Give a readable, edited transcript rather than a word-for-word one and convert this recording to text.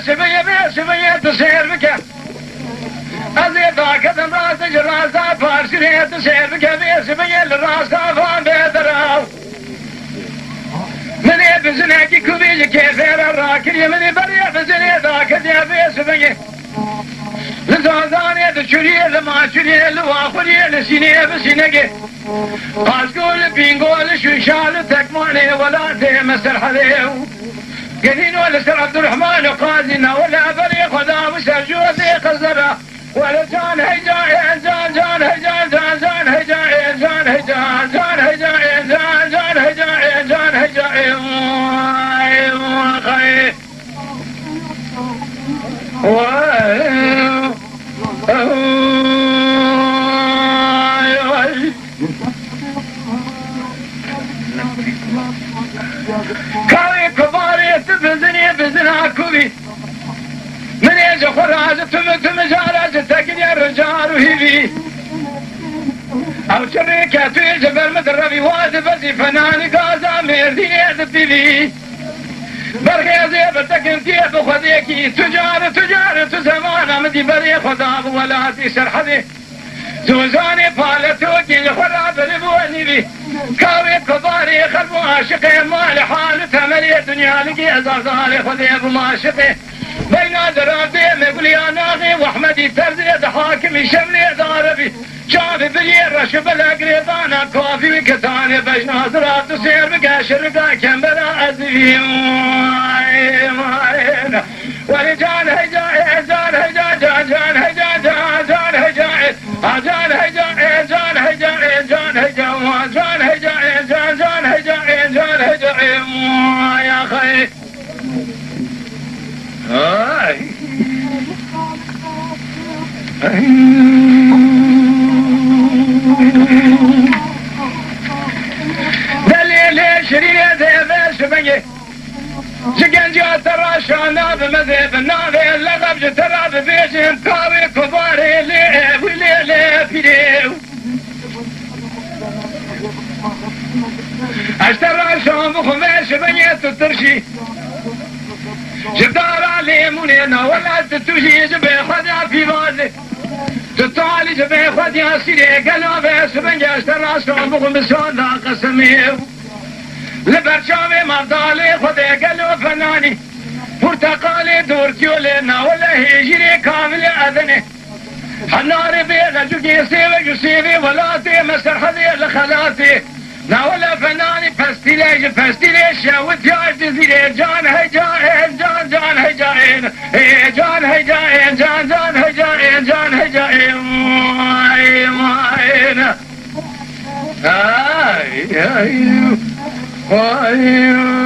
سبية تسير بك أزي ضاكت راسك راسا فارسية تسير بك سبية الراسا فان بيدراو من يبزنك كوبيج كيفير الراكري من يبري بزني ضاكت يا سبية لزازاني تشري لما تشري لواخري لسيني بسينك قاسقول بينقول شوشال تكماني ولا تمسر حذيو قدين ولا سر عبد الرحمن قاضينا ولا بري خدا وسرجو ذي قزرة ولا جان هيجان جان جان هيجان جان جان هيجان جان هيجان جان هيجان جان جان هيجان جان هيجان خي كاوي كباري تبزني بزنا كوبي من يجي خراج تم جارج تكن يا رجال وهيبي او شريكة جبل مدربي واد بزي فنان قازا ميردين يدبي برغي زيب تكن تيب خذيكي تجار تزمان مدي بري خذاب ولا تسر حدي زوزاني بالتوكي خراب البوني بي كاوي كباري خلف عاشقي مال حالتها ملي الدنيا لقي زرزالي خذيب معاشقي بين درابي مقول يا ناغي واحمدي ترزي حاكمي شملي داربي شافي بلي رشب الاقريبانا كوافي وكتاني باش ناظرات تسير بقاشر بقا كمبرا ازفي ولجان هجاء جان هجاء جان هجاء جان هجاء جان هجاء جان هجاء جان هجاء جان هجاء جان هجاء جان هجاء يا خي دليل شريعة ذيبش بني شقنجا ترى شانا بمذيب الناغي اللغب جترى ببيشهم كاوي كباري ليه وليه ليه فيديو اشترى شام بخميش بنيت الترشي جدار علي منينا ولا تتوشي جبي خدع في بالي تطالي جبي خدع سيري قلوا بيس بنجا اشترى شام بخميش لا قسميو لبرشامي مرضالي خدع قلوا فناني برتقالي دور كيولينا ولا هيجري كامل اذني حناري بيغا جوكي سيبي ولا تي مسر حذي لخلاتي ناولا فناني فستيلي شاوت يا جزيري جان هيجاين جان هيجاين جان هيجاين جان هيجاين جان هيجاين ماين